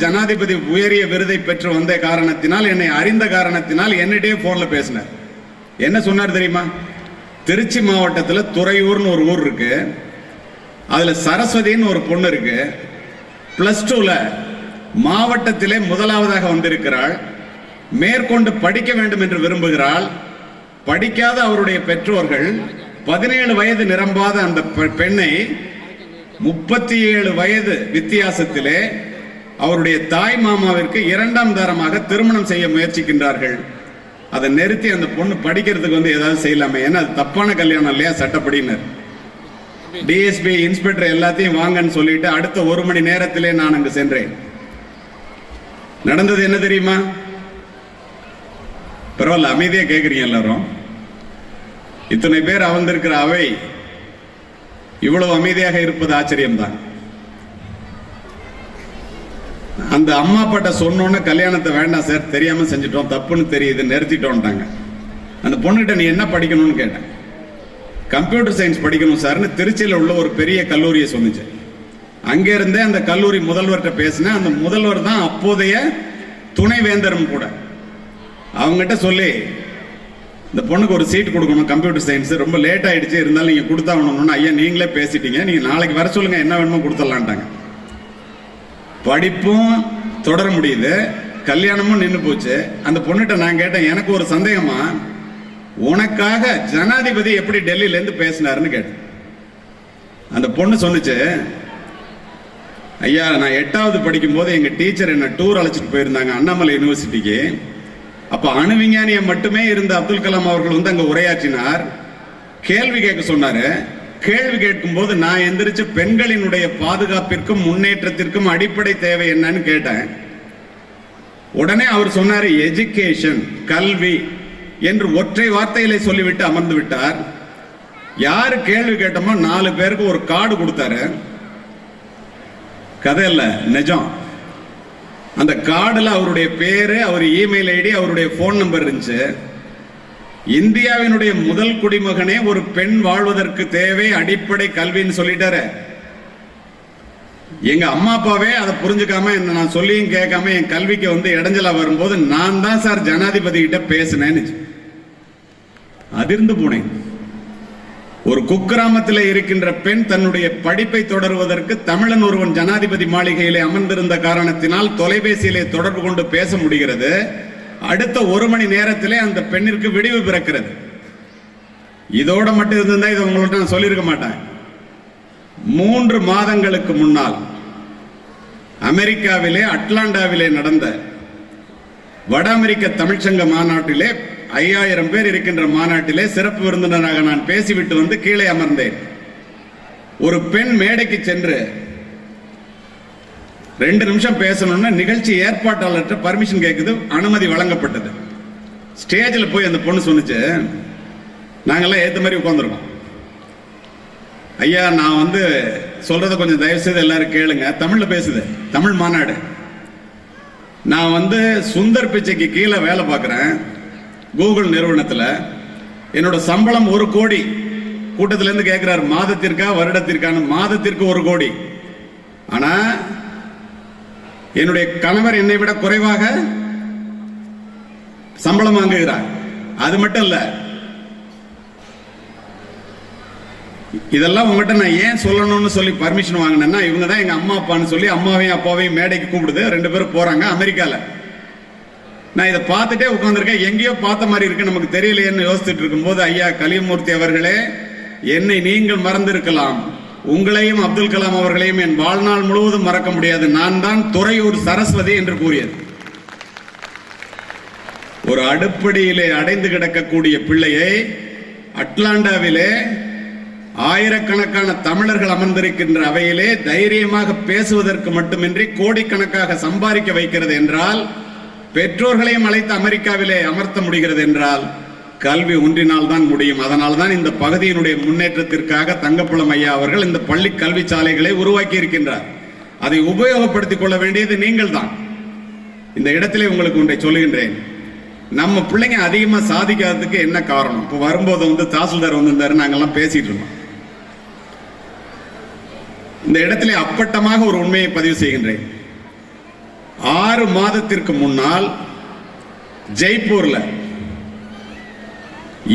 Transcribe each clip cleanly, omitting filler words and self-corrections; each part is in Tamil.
ஜனாதிபதி உயரிய விருதை பெற்று வந்த காரணத்தினால், என்னை அறிந்த காரணத்தினால் என்னிடையே போன்ல பேசினார். என்ன சொன்னார் தெரியுமா? திருச்சி மாவட்டத்தில் துறையூர்னு ஒரு ஊர் இருக்கு, அதுல சரஸ்வதின்னு ஒரு பொண்ணு இருக்கு, +2ல மாவட்டத்திலே முதலாவதாக வந்திருக்கிறாள், மேற்கொண்டு படிக்க வேண்டும் என்று விரும்புகிறாள். படிக்காத அவருடைய பெற்றோர்கள் 17 வயது நிரம்பாத அந்த பெண்ணை 37 வயது வித்தியாசத்திலே அவருடைய தாய் மாமாவிற்கு 2ஆம் தரமாக திருமணம் செய்ய முயற்சிக்கின்றார்கள். அதை நிறுத்தி அந்த பொண்ணு படிக்கிறதுக்கு வந்து ஏதாவது செய்யலாமே, ஏன்னா அது தப்பான கல்யாணம் இல்லையா சட்டப்படினர். டிஎஸ்பி இன்ஸ்பெக்டர் எல்லாத்தையும் வாங்கன்னு சொல்லிட்டு அடுத்த 1 மணி நேரத்திலே நான் அங்கு சென்றேன். நடந்தது என்ன தெரியுமா? பரவாயில்ல, அமைதியா கேட்குறீங்க எல்லாரும். இத்தனை பேர் அமர்ந்திருக்கிற அவை இவ்வளவு அமைதியாக இருப்பது ஆச்சரியம்தான். அந்த அம்மா அப்பாட்ட சொன்னோன்னு கல்யாணத்தை வேண்டாம் சார், தெரியாம செஞ்சுட்டோம், தப்புன்னு தெரியுது, நிறுத்திட்டோம்ட்டாங்க. அந்த பொண்ணுகிட்ட நீ என்ன படிக்கணும்னு கேட்டேன். கம்ப்யூட்டர் சயின்ஸ் படிக்கணும் சார்னு திருச்சியில் உள்ள ஒரு பெரிய கல்லூரியை சொன்னிச்சு. அங்கே இருந்தே அந்த கல்லூரி முதல்வர்கிட்ட பேசினேன். அந்த முதல்வர் தான் அப்போதைய துணைவேந்தரும் கூட. அவங்ககிட்ட சொல்லி இந்த பொண்ணுக்கு ஒரு சீட் கொடுக்கணும் கம்ப்யூட்டர் சயின்ஸ், ரொம்ப லேட் ஆயிடுச்சு, இருந்தாலும் நீங்க கொடுத்தாகணும்னு. ஐயா நீங்களே பேசிட்டீங்க, நீங்க நாளைக்கு வர சொல்லுங்க, என்ன வேணுமோ கொடுத்துடலான்ட்டாங்க. படிப்பும் தொடர முடியுது, கல்யாணமும் நின்று போச்சு. அந்த பொண்ணுகிட்ட நான் கேட்டேன், எனக்கு ஒரு சந்தேகமா, உனக்காக ஜனாதிபதி எப்படி டெல்லியில இருந்து பேசினாருன்னு கேட்டேன். அந்த பொண்ணு சொன்னுச்சு, ஐயா நான் 8வது படிக்கும் போது எங்க டீச்சர் என்ன டூர் அழைச்சிட்டு போயிருந்தாங்க அண்ணாமலை யூனிவர்சிட்டிக்கு. அப்ப அணு விஞ்ஞானியை மட்டுமே இருந்த அப்துல் கலாம் அவர்கள் வந்து அங்க உரையாற்றினார். கேள்வி கேட்க சொன்னாரு. கேள்வி கேட்கும் போது நான் எந்திரிச்சு பெண்களினுடைய பாதுகாப்பிற்கும் முன்னேற்றத்திற்கும் அடிப்படை தேவை என்னன்னு கேட்டேன். உடனே அவர் சொன்னாரு எஜுகேஷன், கல்வி என்று ஒற்றை வார்த்தையிலே சொல்லிவிட்டு அமர்ந்து விட்டார். யாரு கேள்வி கேட்டோமோ 4 பேருக்கு ஒரு கார்டு கொடுத்தாரு. கதை இல்ல, நிஜம். அந்த கார்டுல அவருடைய பேரு, அவர் இமெயில் ஐடி, அவருடைய போன் நம்பர் இருந்துச்சு. இந்தியாவினுடைய முதல் குடிமகனே ஒரு பெண் வாழ்வதற்கு தேவை அடிப்படை கல்வின்னு சொல்லிட்டாரு. எங்க அம்மா அப்பாவே அதை புரிஞ்சுக்காம என்ன நான் சொல்லியும் கேட்காம என் கல்விக்கு வந்து இடைஞ்சலா வரும்போது நான் தான் சார் ஜனாதிபதி கிட்ட பேசினேன்னு அதிர்ந்து போனேன். ஒரு குக்கிராமத்தில் இருக்கின்ற பெண் தன்னுடைய படிப்பை தொடருவதற்கு தமிழன் ஒருவன் ஜனாதிபதி மாளிகையிலே அமர்ந்திருந்த காரணத்தினால் தொலைபேசியிலே தொடர்பு கொண்டு பேச முடிகிறது. அடுத்த 1 மணி நேரத்திலே அந்த பெண்ணிற்கு விடிவு பிறக்கிறது. இதோட மட்டும் இருந்தா இதை உங்கள்ட்ட நான் சொல்லியிருக்க மாட்டேன். 3 மாதங்களுக்கு முன்னால் அமெரிக்காவிலே அட்லாண்டாவிலே நடந்த வட அமெரிக்க தமிழ்ச்சங்க மாநாட்டிலே 5000 பேர் இருக்கின்ற மாநாட்டிலே சிறப்பு விருந்தினராக நான் பேசிவிட்டு வந்து கீழே அமர்ந்தேன். ஒரு பெண் மேடைக்கு சென்று 2 நிமிஷம் பேசணும்னு நிகழ்ச்சி ஏற்பாட்டாளர்கிட்ட பர்மிஷன் கேட்குது, அனுமதி வழங்கப்பட்டது. ஸ்டேஜில் போய் அந்த பொண்ணு சொன்னிச்சு, நாங்கெல்லாம் ஏற்ற மாதிரி உட்காந்துருக்கோம். ஐயா நான் வந்து சொல்றத கொஞ்சம் தயவு செய்து எல்லாரும் கேளுங்க, தமிழ்ல பேசுது, தமிழ் மாநாடு. நான் வந்து சுந்தர் பிச்சைக்கு கீழே வேலை பார்க்குறேன் கூகுள் நிறுவனத்தில். என்னோட சம்பளம் 1 கோடி. கூட்டத்தில் இருந்து கேட்கிறார் மாதத்திற்கா வருடத்திற்கான. மாதத்திற்கு 1 கோடி. ஆனா என்னுடைய கணவர் என்னை விட குறைவாக சம்பளம் வாங்குகிறார். அது மட்டும் இல்ல, இதெல்லாம் உங்ககிட்ட நான் ஏன் சொல்லணும்னு சொல்லி பர்மிஷன் வாங்கினேன்னா, இவங்க தான் எங்க அம்மா அப்பான்னு சொல்லி அம்மாவையும் அப்பாவையும் மேடைக்கு கூப்பிடுது. 2 பேரும் போறாங்க அமெரிக்கால. நான் இதை பார்த்துட்டே உட்கார்ந்துருக்கேன். எங்கேயோ பார்த்த மாதிரி இருக்கு, நமக்கு தெரியலையேன்னு யோசிச்சுட்டு இருக்கும்போது, ஐயா கலியமூர்த்தி அவர்களே, என்னை நீங்கள் மறந்திருக்கலாம், உங்களையும் அப்துல் கலாம் அவர்களையும் என் வாழ்நாள் முழுவதும் மறக்க முடியாது, நான் தான் துறையூர் சரஸ்வதி என்று கூறியது. ஒரு அடுப்படியிலே அடைந்து கிடக்கக்கூடிய பிள்ளையை அட்லாண்டாவிலே ஆயிரக்கணக்கான தமிழர்கள் அமர்ந்திருக்கின்ற அவையிலே தைரியமாக பேசுவதற்கு மட்டுமின்றி கோடிக்கணக்காக சம்பாதிக்க வைக்கிறது என்றால், பெற்றோர்களையும் அழைத்து அமெரிக்காவிலே அமர்த்த முடிகிறது என்றால், கல்வி ஒன்றினால் தான் முடியும். அதனால் தான் இந்த பகுதியினுடைய முன்னேற்றத்திற்காக தங்கப்புலம் ஐயா அவர்கள் இந்த பள்ளி கல்வி சாலைகளை உருவாக்கி இருக்கின்றார். அதை உபயோகப்படுத்திக் கொள்ள வேண்டியது நீங்கள் தான். இந்த இடத்திலே உங்களுக்கு ஒன்றை சொல்லுகின்றேன். நம்ம பிள்ளைங்க அதிகமா சாதிக்காததுக்கு என்ன காரணம்? இப்போ வரும்போது வந்து தாசில்தார் வந்திருந்தாரு, நாங்கெல்லாம் பேசிட்டு இருந்தோம். இந்த இடத்திலே அப்பட்டமாக ஒரு உண்மையை பதிவு செய்கின்றேன். 6 மாதத்திற்கு முன்னால் ஜெய்ப்பூர்ல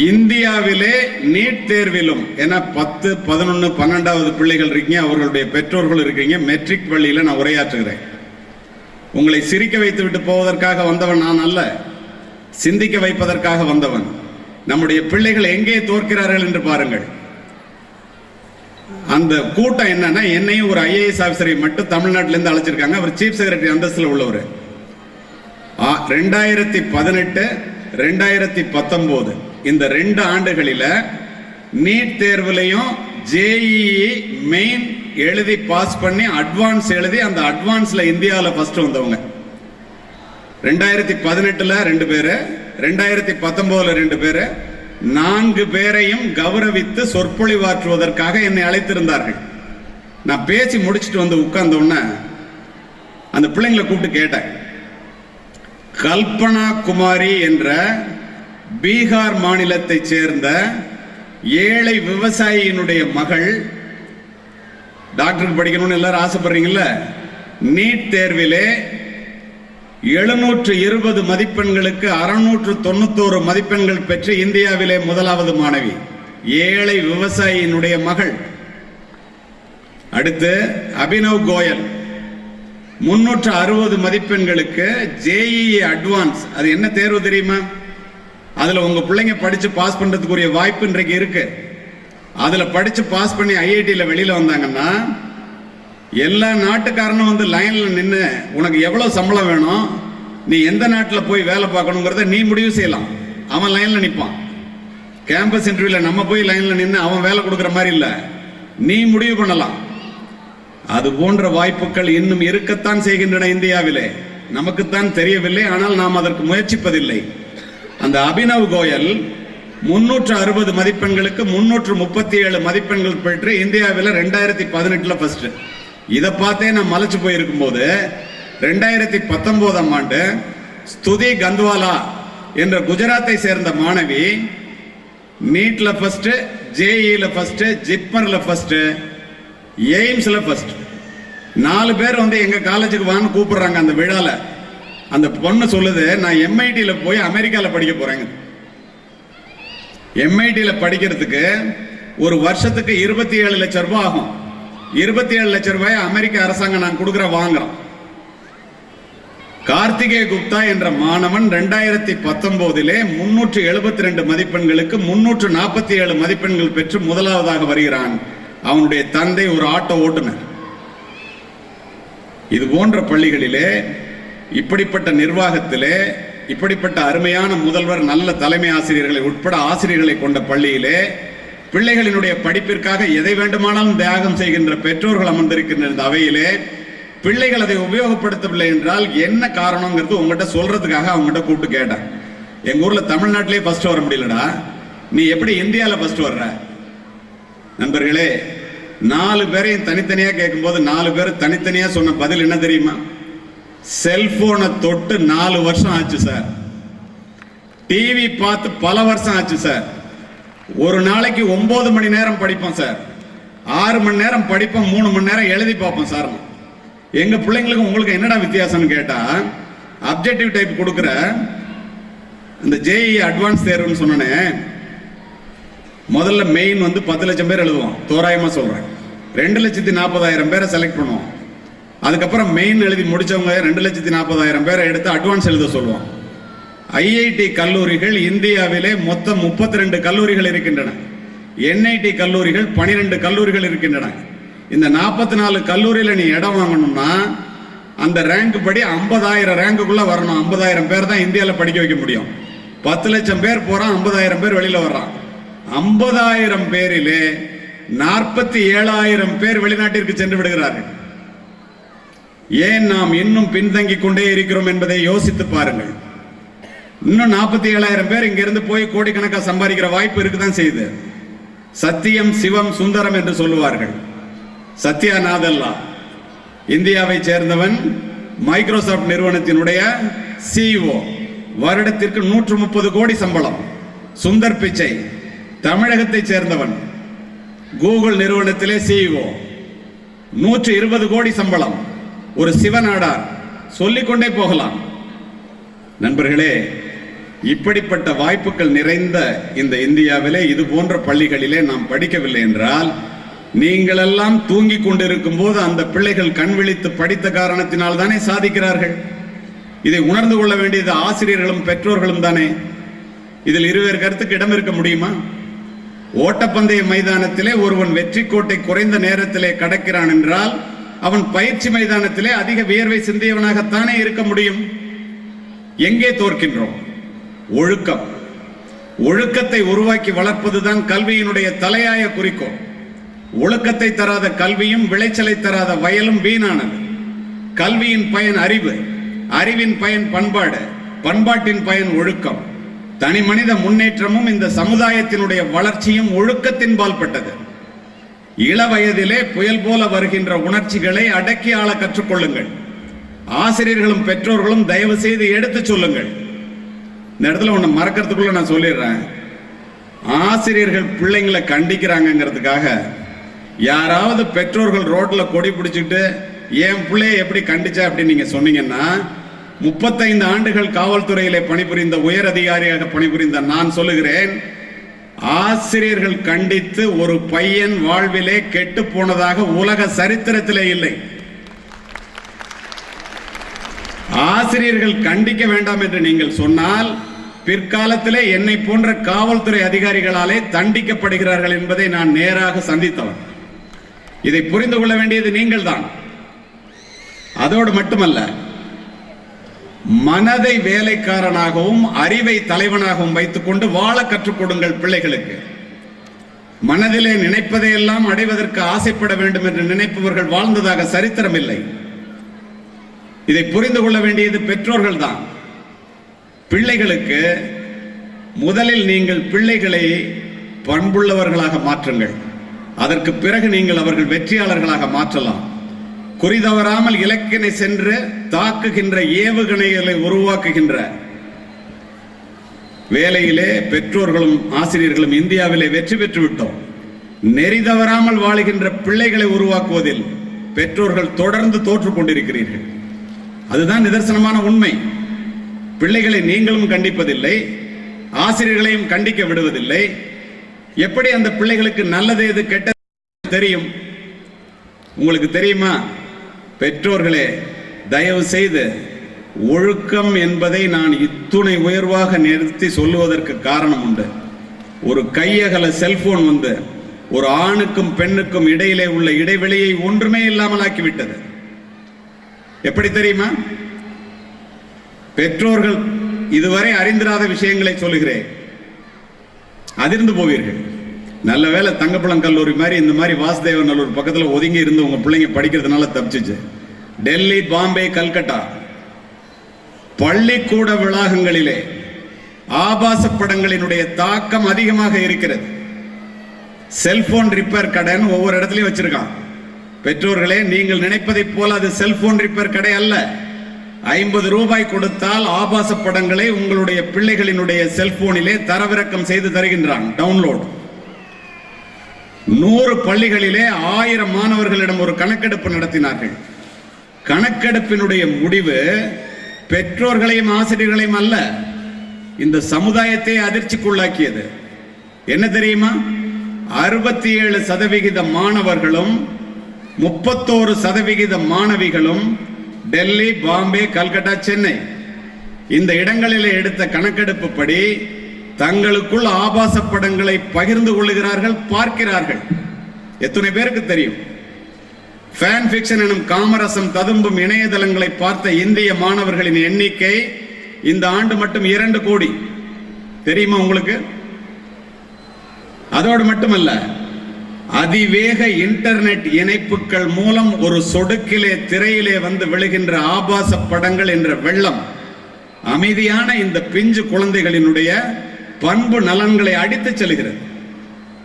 இந்தியாவிலே நீட் தேர்விலும், ஏன்னா 10, 11, 12வது பிள்ளைகள் இருக்கீங்க, அவர்களுடைய பெற்றோர்கள் இருக்கீங்க, மெட்ரிக் பள்ளியில நான் உரையாற்றுகிறேன். உங்களை சிரிக்க வைத்து விட்டு போவதற்காக வந்தவன் நான் அல்ல, சிந்திக்க வைப்பதற்காக வந்தவன். நம்முடைய பிள்ளைகள் எங்கே தோற்கிறார்கள் என்று பாருங்கள். அந்த கூட்டம் என்னன்னா, என்னையும் ஒரு IAS ஆபீசரை மட்டும் தமிழ்நாட்டிலிருந்து அழைச்சிருக்காங்க. அவர் சீஃப் செக்ரட்டரி அந்தஸ்தில் உள்ளவர். 2018, 2019 இந்த 2 ஆண்டுகளில நீட் தேர்விலையும் JEE மெயின் எழுதி பாஸ் பண்ணி அட்வான்ஸ் எழுதி அந்த அட்வான்ஸ்ல இந்தியாவில் ஃபர்ஸ்ட் வந்தவங்க. 2018ல 2 பேரு, 2019ல 2 பேரு, 4 பேரையும் கௌரவித்து சொற்பொழிவாற்றுவதற்காக என்னை அழைத்திருந்தார்கள். நான் பேசி முடிச்சுட்டு வந்து உட்கார்ந்த உடனே அந்த பிள்ளைங்களை கூப்பிட்டு கேட்டேன். கல்பனா குமாரி என்ற பீகார் மாநிலத்தை சேர்ந்த ஏழை விவசாயியினுடைய மகள், டாக்டருக்கு படிக்கணும்னு எல்லாரும் ஆசைப்படுறீங்கல்ல, நீட் தேர்விலே 720 மதிப்பெண்களுக்கு 691 மதிப்பெண்கள் பெற்று இந்தியாவிலே முதலாவது மாணவி, ஏழை விவசாயியினுடைய மகள். அடுத்து அபினவ் கோயல் 360 மதிப்பெண்களுக்கு JEE அட்வான்ஸ். அது என்ன தேர்வு தெரியுமா? அதுல உங்க பிள்ளைங்க படிச்சு பாஸ் பண்றதுக்குரிய வாய்ப்பு இன்றைக்கு இருக்கு. அதுல படிச்சு பாஸ் பண்ணி IITல வெளியில வந்தாங்கன்னா எல்லா நாட்டுக்காரனும் வந்து லைன்ல நின்று உனக்கு எவ்வளவு சம்பளம் வேணும், நீ எந்த நாட்டில் போய் வேலை பார்க்கணுங்கிறத நீ முடிவு செய்யலாம். அவன் லைன்ல நிற்பான். கேம்பஸ் இன்டர்வியூல நம்ம போய் லைன்ல நின்று அவன் வேலை கொடுக்குற மாதிரி இல்ல, நீ முடிவு பண்ணலாம். அது போன்ற வாய்ப்புகள் இன்னும் இருக்கத்தான் செய்கின்றன இந்தியாவிலே. நமக்குத்தான் தெரியவில்லை, ஆனால் நாம் அதற்கு முயற்சிப்பதில்லை. அந்த அபினவ் கோயல் 360 மதிப்பெண்களுக்கு 337 மதிப்பெண்கள் பெற்று இந்தியாவில் 2018ல ஃபர்ஸ்ட். இதை பார்த்தே நான் மலைச்சு போயிருக்கும் போது 2019ஆம் ஆண்டு ஸ்துதி கந்த்வாலா என்ற குஜராத்தை சேர்ந்த மாணவி நீட்ல ஃபர்ஸ்ட், JEEல ஃபர்ஸ்ட், ஜிப்மர்ல ஃபர்ஸ்ட், எய்ம்ஸ்ல ஃபர்ஸ்ட். 4 பேர் வந்து எங்க காலேஜுக்கு வான்னு கூப்பிடுறாங்க. அந்த விழால அந்த பொண்ணு சொல்லுது, நான் MITல போய் அமெரிக்கால படிக்க போறேங்க. MITல படிக்கிறதுக்கு ஒரு வருஷத்துக்கு 27 லட்சம் ரூபாய் ஆகும். 27 லட்சம் ரூபாய் அமெரிக்க அரசாங்கம் நான் கொடுக்குற வாங்குறோம். கார்த்திகே குப்தா என்ற மாணவன் 2019லே 372 மதிப்பெண்களுக்கு 347 மதிப்பெண்கள் பெற்று முதலாவதாக வருகிறான். அவனுடைய தந்தை ஒரு ஆட்டோ ஓட்டுநர். இது போன்ற பள்ளிகளிலே, இப்படிப்பட்ட நிர்வாகத்திலே, இப்படிப்பட்ட அருமையான முதல்வர், நல்ல தலைமை ஆசிரியர்களை உட்பட ஆசிரியர்களை கொண்ட பள்ளியிலே பிள்ளைகளினுடைய படிப்பிற்காக எதை வேண்டுமானாலும் தியாகம் செய்கின்ற பெற்றோர்கள் அமர்ந்திருக்கின்ற இந்த அவையிலே பிள்ளைகள் அதை உபயோகப்படுத்தவில்லை என்றால் என்ன காரணம்ங்கிறது உங்ககிட்ட சொல்றதுக்காக அவங்ககிட்ட கூப்பிட்டு கேட்டேன். எங்க ஊர்ல தமிழ்நாட்டிலே ஃபர்ஸ்ட் வர முடியலடா, நீ எப்படி இந்தியாவில் ஃபர்ஸ்ட் வர்ற? நண்பர்களே, 4 பேரையும் தனித்தனியா கேட்கும்போது 4 பேர் தனித்தனியா சொன்ன பதில் என்ன தெரியுமா? செல்போனை தொட்டு 4 வருஷம் ஆச்சு சார், டிவி பார்த்து பல வருஷம் ஆச்சு சார், ஒரு நாளைக்கு 9 மணி நேரம் படிப்போம் சார், 6 மணி நேரம் படிப்போம், 3 மணி நேரம் எழுதி பார்ப்போம் சார். எங்க பிள்ளைங்களுக்கு உங்களுக்கு என்னடா வித்தியாசம்னு கேட்டா, அப்ஜெக்டிவ் டைப் கொடுக்கிற இந்த JEE அட்வான்ஸ் தேர்வுன்னு சொன்னேன். முதல்ல மெயின் வந்து 10 லட்சம் பேர் எழுதுவோம், தோராயமா சொல்றேன். 2,40,000 பேரை செலக்ட் பண்ணுவோம். அதுக்கப்புறம் மெயின் எழுதி முடிச்சவங்க 2,40,000 பேரை எடுத்து அட்வான்ஸ் எழுத சொல்லுவோம். IIT கல்லூரிகள் இந்தியாவிலே மொத்தம் 32 கல்லூரிகள் இருக்கின்றன. NIT கல்லூரிகள் 12 கல்லூரிகள் இருக்கின்றன. இந்த 44 கல்லூரியில நீ இடம் வாங்கணும்னா அந்த ரேங்க் படி 50,000 ரேங்குக்குள்ள வரணும். 50,000 பேர் தான் இந்தியாவில் படிக்க வைக்க முடியும். 10 லட்சம் பேர் போறான், 50,000 பேர் வெளியில வர்றான். 50,000 பேரிலே 47,000 பேர் வெளிநாட்டிற்கு சென்று விடுகிறார்கள். ஏன் நாம் இன்னும் பின்தங்கிக் கொண்டே இருக்கிறோம் என்பதை யோசித்து பாருங்கள். இன்னும் 47,000 பேர் இங்கிருந்து போய் கோடிக்கணக்காக சம்பாதிக்கிற வாய்ப்பு இருக்குதான் செய்யுது. சத்தியம், சிவம், சுந்தரம் என்று சொல்லுவார்கள். சத்யா நாதல்லா இந்தியாவை சேர்ந்தவன், மைக்ரோசாப்ட் நிறுவனத்தினுடைய CEO, வருடத்திற்கு 130 கோடி சம்பளம். சுந்தர் பிச்சை தமிழகத்தை சேர்ந்தவன், கூகுள் நிறுவனத்திலே CEO, 120 கோடி சம்பளம். ஒரு சிவநாடார் சொல்லிக்கொண்டே போகலாம். நண்பர்களே, இப்படிப்பட்ட வாய்ப்புகள் நிறைந்த இந்த இந்தியாவிலே இது போன்ற பள்ளிகளிலே நாம் படிக்கவில்லை என்றால், நீங்கள் எல்லாம் தூங்கிக் கொண்டிருக்கும் போது அந்த பிள்ளைகள் கண் விழித்து படித்த காரணத்தினால் தானே சாதிக்கிறார்கள். இதை உணர்ந்து கொள்ள வேண்டியது ஆசிரியர்களும் பெற்றோர்களும் தானே. இதில் இருவேறு கருத்துக்கு இடம் இருக்க முடியுமா? ஓட்டப்பந்தய மைதானத்திலே ஒருவன் வெற்றி கோட்டை குறைந்த நேரத்திலே கடக்கிறான் என்றால் அவன் பயிற்சி மைதானத்திலே அதிக வியர்வை சிந்தியவனாகத்தானே இருக்க முடியும். எங்கே தோற்கின்றோம்? ஒழுக்கம். ஒழுக்கத்தை உருவாக்கி வளர்ப்பதுதான் கல்வியினுடைய தலையாய குறிக்கோள். ஒழுக்கத்தை தராத கல்வியும் விளைச்சலை தராத வயலும் வீணானது. கல்வியின் பயன் அறிவு, அறிவின் பயன் பண்பாடு, பண்பாட்டின் பயன் ஒழுக்கம். தனி மனித முன்னேற்றமும் இந்த சமுதாயத்தினுடைய வளர்ச்சியும் ஒழுக்கத்தின் பால்பட்டது. இள வயதிலே புயல் போல வருகின்ற உணர்ச்சிகளை அடக்கி ஆள கற்றுக்கொள்ளுங்கள். ஆசிரியர்களும் பெற்றோர்களும் தயவு செய்து எடுத்து சொல்லுங்கள். இந்த இடத்துல ஒண்ணு மறக்கிறதுக்குள்ள நான் சொல்லிடுறேன். ஆசிரியர்கள் பிள்ளைங்களை கண்டிக்கிறாங்கிறதுக்காக யாராவது பெற்றோர்கள் ரோட்ல கொடி பிடிச்சிட்டு என் பிள்ளைய எப்படி கண்டிச்சா அப்படின்னு நீங்க சொன்னீங்கன்னா, 35 ஆண்டுகள் காவல்துறையிலே பணிபுரிந்த உயர் அதிகாரியாக பணிபுரிந்த நான் சொல்லுகிறேன், ஆசிரியர்கள் கண்டித்து ஒரு பையன் வாழ்விலே கெட்டு போனதாக உலக சரித்திரத்திலே இல்லை. ஆசிரியர்கள் கண்டிக்க வேண்டாம் என்று நீங்கள் சொன்னால் பிற்காலத்திலே என்னை போன்ற காவல்துறை அதிகாரிகளாலே தண்டிக்கப்படுகிறார்கள் என்பதை நான் நேராக சந்தித்தவன். இதை புரிந்து கொள்ள வேண்டியது நீங்கள் தான். அதோடு மட்டுமல்ல, மனதை வேலைக்காரனாகவும் அறிவை தலைவனாகவும் வைத்துக் கொண்டு வாழ கற்றுக் கொடுங்கள் பிள்ளைகளுக்கு. மனதிலே நினைப்பதையெல்லாம் அடைவதற்கு ஆசைப்பட வேண்டும் என்று நினைப்பவர்கள் வாழ்ந்ததாக சரித்திரம் இல்லை. இதை புரிந்து கொள்ள வேண்டியது பெற்றோர்கள் தான். பிள்ளைகளுக்கு முதலில் நீங்கள் பிள்ளைகளை பண்புள்ளவர்களாக மாற்றுங்கள். அதற்கு பிறகு நீங்கள் அவர்கள் வெற்றியாளர்களாக மாற்றலாம். குறிதவறாமல் இலக்கினை சென்று தாக்குகின்ற ஏவுகணைகளை உருவாக்குகின்ற வேலையிலே பெற்றோர்களும் ஆசிரியர்களும் இந்தியாவிலே வெற்றி பெற்று விட்டோம். நெறி தவறாமல் வாழுகின்ற பிள்ளைகளை உருவாக்குவதில் பெற்றோர்கள் தொடர்ந்து தோற்றுக் கொண்டிருக்கிறீர்கள். அதுதான் நிதர்சனமான உண்மை. பிள்ளைகளை நீங்களும் கண்டிப்பதில்லை, ஆசிரியர்களையும் கண்டிக்க விடுவதில்லை. எப்படி அந்த பிள்ளைகளுக்கு நல்லது எது கெட்டது தெரியும்? உங்களுக்கு தெரியுமா? பெற்றோர்களே, தயவு செய்து ஒழுக்கம் என்பதை நான் இத்துணை உயர்வாக நிறுத்தி சொல்லுவதற்கு காரணம் உண்டு. ஒரு கையகல செல்போன் வந்து ஒரு ஆணுக்கும் பெண்ணுக்கும் இடையிலே உள்ள இடைவெளியை ஒன்றுமே இல்லாமல் ஆக்கிவிட்டது. எப்படி தெரியுமா? பெற்றோர்கள் இதுவரை அறிந்திராத விஷயங்களை சொல்லுகிறேன், அதிர்ந்து போவீர்கள். நல்ல வேளை தங்கப்பழம் கல்லூரி மாதிரி இந்த மாதிரி வாசுதேவ நல்லூர் பக்கத்தில் ஒதுங்கி இருந்து உங்க பிள்ளைங்க படிக்கிறதுனால தப்பிச்சிச்சு. டெல்லி, பாம்பே, கல்கட்டா பள்ளிக்கூட வளாகங்களிலே ஆபாச படங்களினுடைய தாக்கம் அதிகமாக இருக்கிறது. செல்போன் ரிப்பேர் கடைன்னு ஒவ்வொரு இடத்துலயும் வச்சிருக்கான். பெற்றோர்களே, நீங்கள் நினைப்பதை போல அது செல்போன் ரிப்பேர் கடை அல்ல. 50 ரூபாய் கொடுத்தால் ஆபாச படங்களை உங்களுடைய பிள்ளைகளினுடைய செல்போனிலே தரவிறக்கம் செய்து தருகின்றான், டவுன்லோட். 100 பள்ளிகளிலே 1000 மாணவர்களிடம் ஒரு கணக்கெடுப்பு நடத்தினார்கள். கணக்கெடுப்பினுடைய முடிவு பெற்றோர்களையும் ஆசிரியர்களையும் அல்ல, இந்த சமுதாயத்தை அதிர்ச்சிக்குள்ளாக்கியது. என்ன தெரியுமா? 67% மாணவர்களும் 31% மாணவிகளும் டெல்லி, பாம்பே, கல்கட்டா, சென்னை இந்த இடங்களில் எடுத்த கணக்கெடுப்பு படி தங்களுக்குள் ஆபாச படங்களை பகிர்ந்து கொள்ளுகிறார்கள், பார்க்கிறார்கள். எத்தனை பேருக்கு தெரியும்? ஃபேன் ஃபிக்ஷன் எனும் காமரசம் ததும்பும் இணையதளங்களை பார்த்த இந்திய மாணவர்களின் எண்ணிக்கை இந்த ஆண்டு மட்டும் 2 கோடி. தெரியுமா உங்களுக்கு? அதோடு மட்டுமல்ல, அதிவேக இன்டர்நெட் இணைப்புகள் மூலம் ஒரு சொடுக்கிலே திரையிலே வந்து விழுகின்ற ஆபாச படங்கள் என்ற வெள்ளம் அமைதியான இந்த பிஞ்சு குழந்தைகளினுடைய பண்பு நலன்களை அடித்துச் செல்கிறது.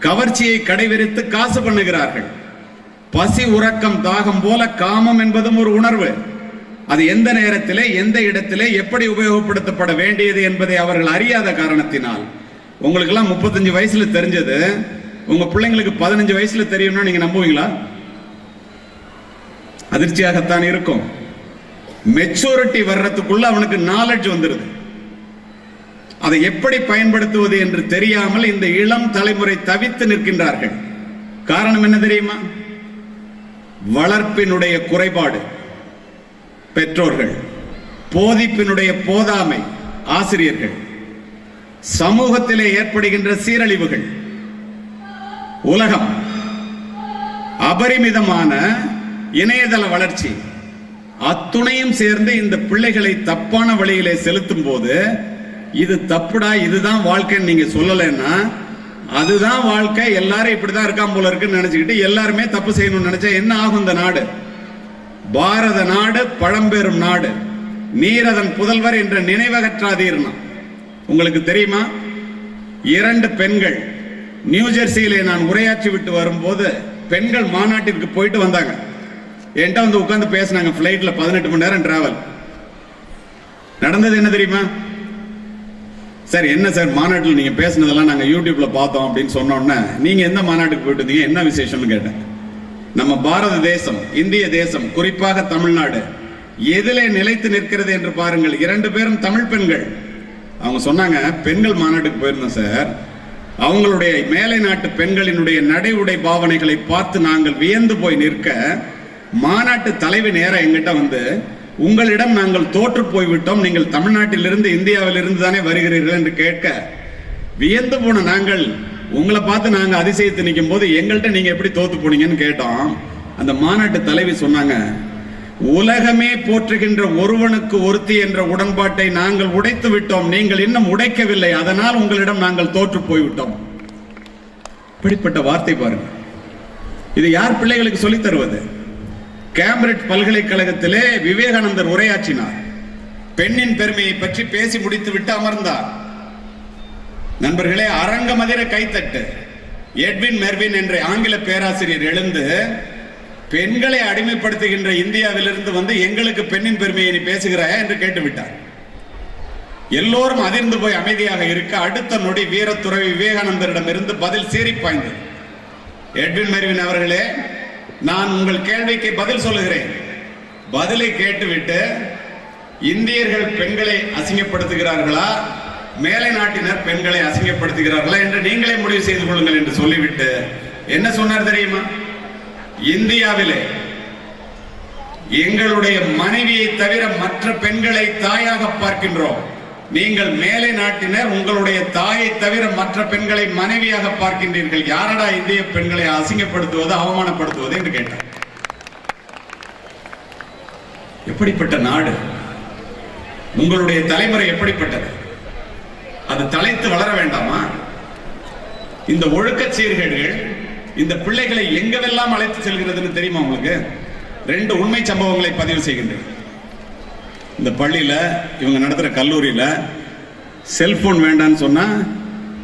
கவர்ச்சியை கடைவிரித்து காசு பண்ணுகிறார்கள். பசி, உறக்கம், தாகம் போல காமம் என்பதும் ஒரு உணர்வு. அது எந்த நேரத்திலே, எந்த இடத்திலே, எப்படி உபயோகப்படுத்தப்பட வேண்டியது என்பதை அவர்கள் அறியாத காரணத்தினால், உங்களுக்கு எல்லாம் 35 வயசுல தெரிஞ்சது உங்க பிள்ளைங்களுக்கு 15 வயசுல தெரியும்னா நீங்க நம்புவீங்களா? அதிர்ச்சியாகத்தான் இருக்கும். மெச்சூரிட்டி வர்றதுக்குள்ள அவனுக்கு நாலேஜ் வந்துருது. அதை எப்படி பயன்படுத்துவது என்று தெரியாமல் இந்த இளம் தலைமுறை தவித்து நிற்கின்றார்கள். காரணம் என்ன தெரியுமா? வளர்ப்பினுடைய குறைபாடு பெற்றோர்கள், போதிப்பினுடைய போதாமை ஆசிரியர்கள், சமூகத்திலே ஏற்படுகின்ற சீரழிவுகள், உலகம், அபரிமிதமான இணையதள வளர்ச்சி, அத்துணையும் சேர்ந்து இந்த பிள்ளைகளை தப்பான வழியிலே செலுத்தும் போது இது தப்புடா, இதுதான் வாழ்க்கைன்னு நீங்க சொல்லலைன்னா அதுதான் வாழ்க்கை, எல்லாரும் இப்படிதான் இருக்காம போல இருக்குன்னு நினைச்சுக்கிட்டு எல்லாருமே தப்பு செய்யணும்னு நினைச்சா என்ன ஆகும்? இந்த நாடு பாரத நாடு, பழம்பெரும் நாடு, நீரதன் புதல்வர் என்ற நினைவகற்றாதீர்னா. உங்களுக்கு தெரியுமா, 2 பெண்கள் நியூஜெர்சியிலே நான் உரையாற்றி விட்டு வரும்போது பெண்கள் மாநாட்டிற்கு போயிட்டு வந்தாங்க. என்கிட்ட வந்து உட்கார்ந்து பேசினாங்க. பிளைட்ல 18 மணி நேரம் டிராவல். நடந்தது என்ன தெரியுமா? சார் என்ன சார் மாநாட்டில் நீங்க பேசினதெல்லாம் நாங்க யூடியூப்ல பார்த்தோம் அப்படின்னு சொன்னோன்னே, நீங்க எந்த மாநாட்டுக்கு போயிட்டு இருந்தீங்க, என்ன விசேஷம்னு கேட்டேன். நம்ம பாரத தேசம், இந்திய தேசம், குறிப்பாக தமிழ்நாடு எதிலே நிலைத்து நிற்கிறது என்று பாருங்கள். 2 பேரும் தமிழ் பெண்கள். அவங்க சொன்னாங்க, பெண்கள் மாநாட்டுக்கு போயிருந்தோம் சார், அவங்களுடைய மேலை நாட்டு பெண்களினுடைய நடை உடை பாவனைகளை பார்த்து நாங்கள் வியந்து போய் நிற்க, மாநாட்டு தலைவி நேரம் எங்கிட்ட வந்து, உங்களிடம் நாங்கள் தோற்று போய்விட்டோம், நீங்கள் தமிழ்நாட்டிலிருந்து இந்தியாவிலிருந்து தானே வருகிறீர்கள் என்று கேட்க வியந்து போன நாங்கள் உங்களை பார்த்து நாங்க அதிசயத்து நிற்கும் போது எங்கள்கிட்ட நீங்க எப்படி தோத்து போனீங்கன்னு கேட்டோம். அந்த மாநாட்டு தலைவி சொன்னாங்க, உலகமே போற்றுகின்ற ஒருவனுக்கு ஒருத்தி என்ற உடன்பாட்டை நாங்கள் உடைத்து விட்டோம், நீங்கள் இன்னும் உடைக்கவில்லை, அதனால் உங்களிடம் நாங்கள் தோற்று போய்விட்டோம். இப்படிப்பட்ட வார்த்தை பாருங்க. இது யார் பிள்ளைகளுக்கு சொல்லித் தருவது? கேம்பிரிட்ஜ் பல்கலைக்கழகத்திலே விவேகானந்தர் உரையாற்றினார். பெண்ணின் பெருமையை பற்றி பேசி முடித்து விட்டு அமர்ந்தார். நண்பர்களே, அரங்கமதிர கைத்தட்டு. எட்வின் மெர்வின் என்ற ஆங்கில பேராசிரியர் எழுந்து, பெண்களை அடிமைப்படுத்துகின்ற இந்தியாவிலிருந்து வந்து எங்களுக்கு பெண்ணின் பெருமையை நீ பேசுகிறாயா என்று கேட்டுவிட்டார். எல்லோரும் அதிர்ந்து போய் அமைதியாக இருக்க, அடுத்த நொடி வீரத்துறை விவேகானந்தரிடம் இருந்து பதில் சீறி பாய்ந்தது. எட்வின் மெர்வின் அவர்களே, நான் உங்கள் கேள்விக்கு பதில் சொல்லுகிறேன். பதிலை கேட்டுவிட்டு இந்தியர்கள் பெண்களை அசிங்கப்படுத்துகிறார்களா, மேலை நாட்டினர் பெண்களை அசிங்கப்படுத்துகிறார்களா என்று நீங்களே முடிவு செய்து கொள்ளுங்கள் என்று சொல்லிவிட்டு என்ன சொன்னார் தெரியுமா? இந்தியாவிலே எங்களுடைய மனைவியை தவிர மற்ற பெண்களை தாயாக பார்க்கின்றோம். நீங்கள் மேலை நாட்டினர் உங்களுடைய தாயை தவிர மற்ற பெண்களை மனைவியாக பார்க்கின்றீர்கள். யாரடா இந்திய பெண்களை அசிங்கப்படுத்துவது, அவமானப்படுத்துவது என்று கேட்டார். எப்படிப்பட்ட நாடு? உங்களுடைய தலைமுறை எப்படிப்பட்டது? அது தலைத்து வளர வேண்டாமா? இந்த ஒழுக்க சீர்கேடுகள் இந்த பிள்ளைகளை எங்கெல்லாம் அழைத்து செல்கிறதுன்னு தெரியுமா உங்களுக்கு? 2 உண்மை சம்பவங்களை பதிவு செய்கின்றேன். இந்த பள்ளியில, இவங்க நடத்துற கல்லூரியில செல்போன் வேண்டான்னு சொன்னா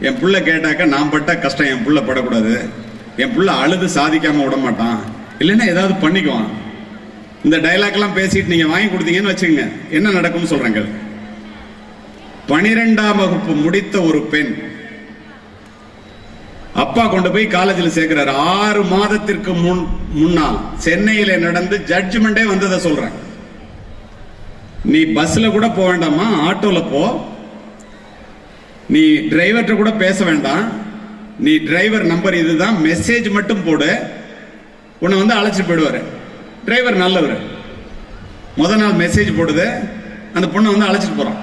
என் புள்ள கேட்டாக்க நான் பட்ட கஷ்டம் என் புள்ள படக்கூடாது, என் புள்ள அழுது சாதிக்காம விட மாட்டான், இல்லைன்னா ஏதாவது பண்ணிக்குவான். இந்த டைலாக் எல்லாம் பேசிட்டு நீங்க வாங்கி கொடுத்தீங்கன்னு வச்சுக்கோங்க, என்ன நடக்கும்னு சொல்றேங்க. 12ஆம் வகுப்பு முடித்த ஒரு பெண் அப்பா கொண்டு போய் காலேஜில் சேர்க்கிறார். 6 மாதத்திற்கு முன்னால் சென்னையில நடந்து ஜட்ஜ்மெண்டே வந்ததை சொல்றேன். நீ பஸ்ல கூட போக வேண்டாமா, ஆட்டோல போ, நீ டிரைவர்கிட்ட கூட பேச வேண்டாம், நீ டிரைவர் நம்பர் இதுதான், மெசேஜ் மட்டும் போடு, உன்னை வந்து அழைச்சிட்டு போயிடுவாரு. டிரைவர் நல்லவர். முத நாள் மெசேஜ் போடுது, அந்த பொண்ணை வந்து அழைச்சிட்டு போறான்.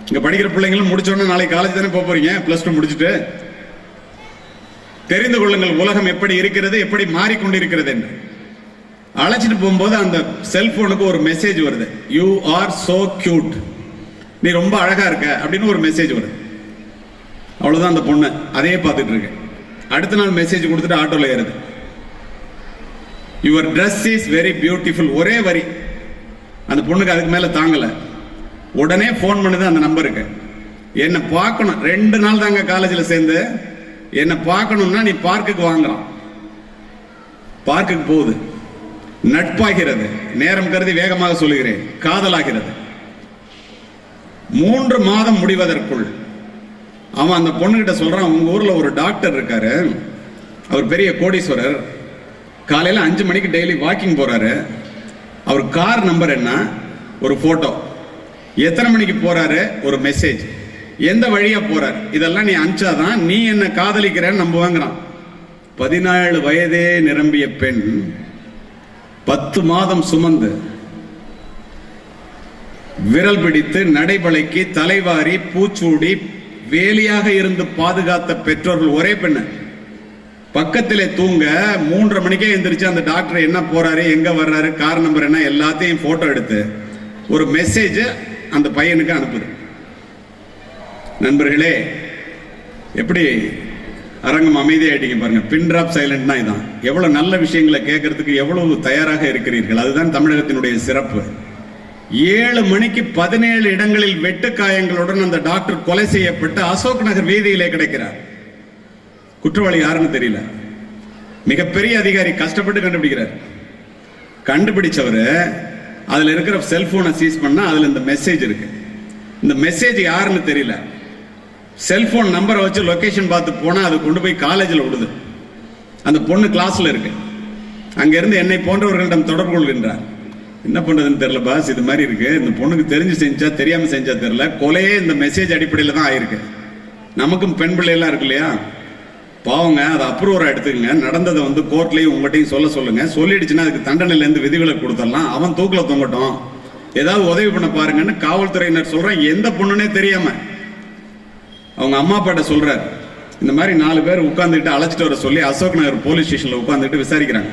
இங்க படிக்கிற பிள்ளைங்களும் முடிச்சோன்னா நாளைக்கு காலேஜ் தானே போக போறீங்க, +2 முடிச்சுட்டு. தெரிந்து கொள்ளுங்கள் உலகம் எப்படி இருக்கிறது, எப்படி மாறிக்கொண்டிருக்கிறது என்று. அழைச்சிட்டு போகும்போது அந்த செல்போனுக்கு ஒரு மெசேஜ் வருது, யூ ஆர் சோ கியூட், நீ ரொம்ப அழகா இருக்க அப்படின்னு ஒரு மெசேஜ் வருது. அவ்வளவுதான். அந்த பொண்ணு அதையே பார்த்துட்டு இருக்கு. அடுத்த நாள் மெசேஜ் கொடுத்துட்டு ஆட்டோல ஏறுது, your dress is very beautiful, ஒரே வரி. அந்த பொண்ணுக்கு அதுக்கு மேல தாங்கல. உடனே போன் பண்ணுது அந்த நம்பருக்கு, என்ன பார்க்கணும், 2 நாள் தாங்க காலேஜில் சேர்ந்து, என்ன பார்க்கணும்னா நீ பார்க்குக்கு வாங்கலாம். பார்க்குக்கு போகுது, நட்பாகிறது, நேரம் கருதி வேகமாக சொல்லுகிறேன், காதலாகிறது. 3 மாதம் முடிவதற்குள் அவன் அந்த பொண்ணுகிட்ட சொல்றான், உங்க ஊர்ல ஒரு டாக்டர் இருக்காரு, அவர் பெரிய கோடீஸ்வரர், காலையில 5 மணிக்கு டெய்லி வாக்கிங் போறாரு, அவர் கார் நம்பர் என்ன, ஒரு போட்டோ, எத்தனை மணிக்கு போறாரு ஒரு மெசேஜ், எந்த வழியா போறாரு, இதெல்லாம் நீ அனுப்பிச்சாதான் நீ என்ன காதலிக்கிறேன்னு நம்புவாங்கிறான். 17 வயதே நிரம்பிய பெண் 10 மாதம் சுமந்து விரல் பிடித்து நடைபளைக்கு தலைவாரி பூச்சூடி வேலியாக இருந்து பாதுகாத்த பெற்றோர்கள். ஒரே பெண்ணு பக்கத்திலே தூங்க 3:30 மணிக்கே எந்திரிச்சு அந்த டாக்டர் என்ன போறாரு, எங்க வர்றாரு, கார் நம்பர் என்ன, எல்லாத்தையும் போட்டோ எடுத்து ஒரு மெசேஜ் அந்த பையனுக்கு அனுப்புது. நண்பர்களே, எப்படி அரங்கம் அமைதியாயிட்டீங்க பாருங்க. பின் டிராப் சைலண்ட்னா இதான். எவ்வளவு நல்ல விஷயங்களை கேட்கறதுக்கு எவ்வளவு தயாராக இருக்கிறீர்கள். அதுதான் தமிழகத்தினுடைய சிறப்பு. 7 மணிக்கு 17 இடங்களில் வெட்டு காயங்களுடன் அந்த டாக்டர் கொலை செய்யப்பட்டு அசோக் நகர் வீதியிலே கிடைக்கிறார். குற்றவாளி யாருன்னு தெரியல. மிகப்பெரிய அதிகாரி கஷ்டப்பட்டு கண்டுபிடிக்கிறார். கண்டுபிடிச்சவர் அதுல இருக்கிற செல்போனை சீஸ் பண்ணா அதுல இந்த மெசேஜ் இருக்கு. இந்த மெசேஜ் யாருன்னு தெரியல. செல்போன் நம்பரை வச்சு லொகேஷன் பார்த்து போனா அது கொண்டு போய் காலேஜில் விடுது. அந்த பொண்ணு கிளாஸ்ல இருக்கு. அங்க இருந்து என்னை போன்றவர்களிடம் தொடர்பு கொள்கின்றார். என்ன பண்றதுன்னு தெரியல பாஸ், இது மாதிரி இருக்கு, இந்த பொண்ணுக்கு தெரிஞ்சு செஞ்சா தெரியாம செஞ்சா தெரியல, கொலையே இந்த மெசேஜ் அடிப்படையில் தான் ஆயிருக்கு. நமக்கும் பெண் பிள்ளைலாம் இருக்கு இல்லையா, பாவங்க, அதை அப்ரூவரா எடுத்துக்கங்க. நடந்ததை வந்து கோர்ட்லயும் உங்கள்கிட்டையும் சொல்லுங்க. சொல்லிடுச்சுன்னா அதுக்கு தண்டனையில இருந்து விதிவிலக்கு கொடுத்துடலாம். அவன் தூக்குல தொங்கட்டும், ஏதாவது உதவி பண்ண பாருங்கன்னு காவல்துறையினர் சொல்றேன். எந்த பொண்ணுனே தெரியாம அவங்க அம்மா அப்பாட்ட சொல்றாரு. இந்த மாதிரி 4 பேர் உட்கார்ந்துட்டு அழைச்சிட்டு வர சொல்லி அசோக் நகர் போலீஸ் ஸ்டேஷன்ல உட்கார்ந்துட்டு விசாரிக்கிறாங்க.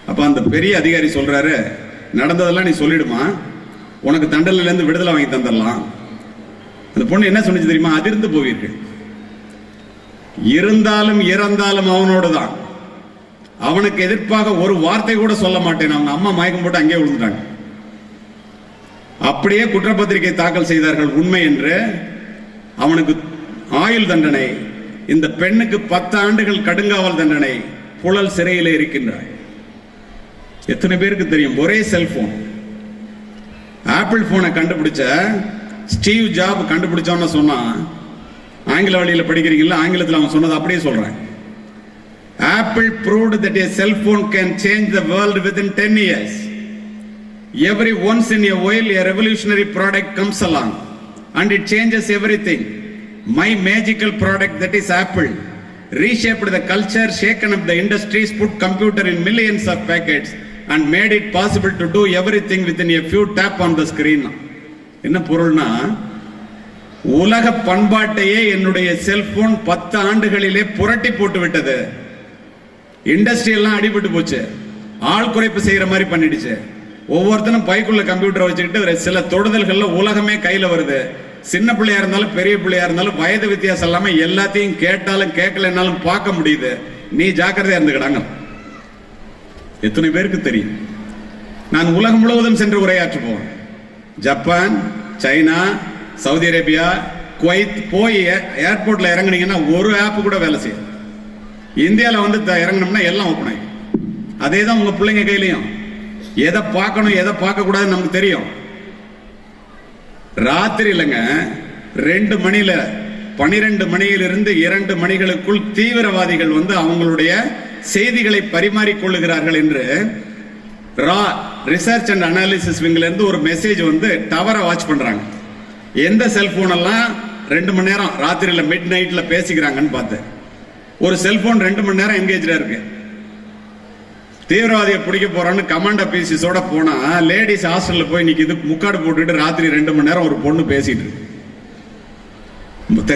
அப்ப அந்த பெரிய அதிகாரி சொல்றாரு, நடந்ததெல்லாம் நீ சொல்லிடுமா, உனக்கு தண்டனையில இருந்து விடுதலை வாங்கி தந்துடலாம். அந்த பொண்ணு என்ன சொன்னிச்சு தெரியுமா, அதிர்ந்து போவீர்கள், இருந்தாலும் இறந்தாலும் அவனோடு தான், அவனுக்கு எதிர்ப்பாக ஒரு வார்த்தை கூட சொல்ல மாட்டேன். அவங்க அம்மா மயக்கம் போட்டு அங்கேயே விழுந்துட்டாங்க. அப்படியே குற்றப்பத்திரிகை தாக்கல் செய்தார்கள். உண்மை என்று அவனுக்கு ஆயுள் தண்டனை, இந்த பெண்ணுக்கு 10 ஆண்டுகள் கடுங்காவல் தண்டனை, புழல் சிறையில் இருக்கின்றார். எத்தனை பேருக்கு தெரியும்? ஒரே செல்போன். ஆப்பிள் போனை கண்டுபிடிச்ச ஸ்டீவ் ஜாப் கண்டுபிடிச்சோன்னு சொன்னா, ஆங்கில வழியில் படிக்கிறீங்களா, ஆங்கிலத்தில் அவன் சொன்னது அப்படியே சொல்றேன். Apple proved that a cell phone can change the world within 10 years. Every once in a while a revolutionary product comes along and it changes everything. My magical product, that is Apple, reshaped the culture, shaken up the industries, put computer in millions of packets and made it possible to do everything within a few tap on the screen. என்ன பொருள்னா, உலக பண்பாட்டையே என்னுடைய செல்போன் 10 ஆண்டுகளிலே புரட்டி போட்டு விட்டது. இண்டஸ்ட்ரி எல்லாம் அடிபட்டு போச்சு, ஆள் குறைப்பு செய்யற மாதிரி பண்ணிடுச்சு. ஒவ்வொருத்தனும் பைக்குள்ள கம்ப்யூட்டர் வச்சுக்கிட்டு சில தொடுதல்கள்ல உலகமே கையில வருது. சின்ன பிள்ளையா இருந்தாலும் பெரிய பிள்ளையா இருந்தாலும் வயது வித்தியாசம் இல்லாம எல்லாத்தையும் கேட்டாலும் கேட்கலன்னாலும் பார்க்க முடியுது. நீ ஜாக்கிரதையா இருந்துக்கிடாங்க. எத்தனை பேருக்கு தெரியும்? நான் உலகம் முழுவதும் சென்று உரையாற்றுவோம். Japan, China, Saudi Arabia, Kuwait போய் ஏர்போர்ட்ல இறங்குனீங்கன்னா ஒரு ஆப் கூட வேலை செய்யும். இந்தியாவில் வந்து இறங்கணும்னா எல்லாம் ஓப்பன் ஆகி, அதே தான் உங்க பிள்ளைங்க கையிலையும். எதை பார்க்கணும் எதை பார்க்க கூடாதுன்னு நமக்கு தெரியும். ராத்திரி இல்லைங்க, 2 மணில 12 மணியிலிருந்து 2 மணிகளுக்குள் தீவிரவாதிகள் வந்து அவங்களுடைய செய்திகளை பரிமாறிக்கொள்ளுகிறார்கள் என்று ரிசர்ச் அண்ட் அனாலிசிஸ் விங்ல இருந்து ஒரு மெசேஜ் வந்து டவரை வாட்ச் பண்றாங்க. எந்த செல்போன் எல்லாம் 2 மணி நேரம் ராத்திரியில மிட் நைட்ல பேசிக்கிறாங்கன்னு பார்த்து, ஒரு செல்போன் 2 மணி நேரம் என்கேஜா இருக்கு. தீவிரவாதியை பிடிக்க போறான்னு கமாண்ட் ஆபீஸோட போனா லேடிஸ் ஹாஸ்டல்ல போய் இன்னைக்கு இது முக்காடு போட்டுட்டு ராத்திரி 2 மணி நேரம் ஒரு பொண்ணு பேசிட்டு இருக்கு.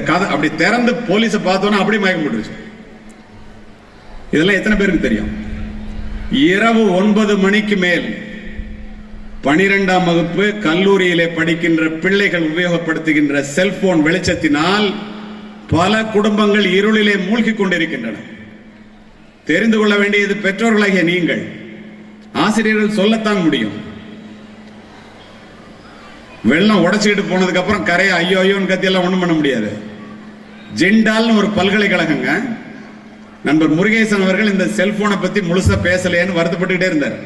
கதை அப்படி திறந்து போலீஸை பார்த்தோன்னா அப்படி மயக்கம் போட்டுருச்சு. இதெல்லாம் எத்தனை பேருக்கு தெரியும்? இரவு 9 மணிக்கு மேல் 12ஆம் வகுப்பு கல்லூரியிலே படிக்கின்ற பிள்ளைகள் உபயோகப்படுத்துகின்ற செல்போன் வெளிச்சத்தினால் பல குடும்பங்கள் இருளிலே மூழ்கி கொண்டிருக்கின்றன. தெரிந்து கொள்ள வேண்டியது பெற்றோர்களாகிய நீங்கள். ஆசிரியர்கள் சொல்லத்தான் முடியும். வெள்ளம் உடைச்சிட்டு போனதுக்கு அப்புறம் கரையை ஐயோ ஐயோன்னு கத்தியெல்லாம் ஒண்ணும் பண்ண முடியாது. ஜிண்டால்னு ஒரு பல்கலைக்கழகங்க, நண்பர் முருகேசன் அவர்கள் இந்த செல்போனை பத்தி முழுசா பேசலையேன்னு வருத்தப்பட்டுக்கிட்டே இருந்தார்.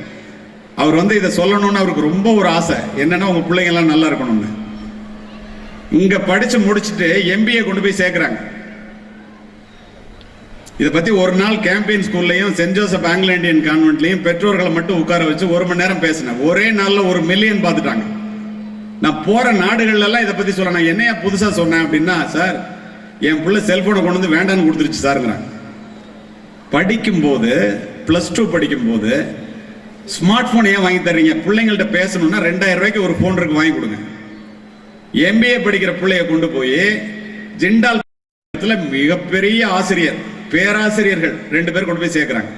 அவர் வந்து இதை சொல்லணும்னு அவருக்கு ரொம்ப ஒரு ஆசை, என்னன்னா உங்க பிள்ளைங்க எல்லாம் நல்லா இருக்கணும்னு. இங்க படிச்சு முடிச்சுட்டு MBA கொண்டு போய் சேர்க்கிறாங்க. இதை பத்தி ஒரு நாள் கேம்பெயின் ஸ்கூல்லையும் சென்ட் ஜோசப் ஆங்கிலோ இந்தியன் கான்வென்ட்லையும் பெற்றோர்களை மட்டும் உட்கார வச்சு 1 மணி நேரம் பேசினேன். ஒரே நாள்ல 1 மில்லியன் பார்த்துட்டாங்க. நான் போற நாடுகள் எல்லாம் இதை பத்தி சொல்ல, நான் என்னையா புதுசா சொன்னேன் அப்படின்னா, சார் என் பிள்ளை செல்போனை கொண்டு வந்து வேண்டான்னு கொடுத்துருச்சு சாருங்கிறாங்க. படிக்கும்போது +2 படிக்கும்போது ஸ்மார்ட் போன் ஏன் வாங்கி தர்றீங்க? பிள்ளைங்கள்ட்ட பேசணும்னா 2000 ரூபாய்க்கு ஒரு போன் இருக்கு, வாங்கி கொடுங்க. MBA படிக்கிற பிள்ளைய கொண்டு போய் ஜிண்டால் மிகப்பெரிய ஆசிரியர், பேராசிரியர்கள் 2 பேர் கொண்டு போய் சேர்க்கிறாங்க.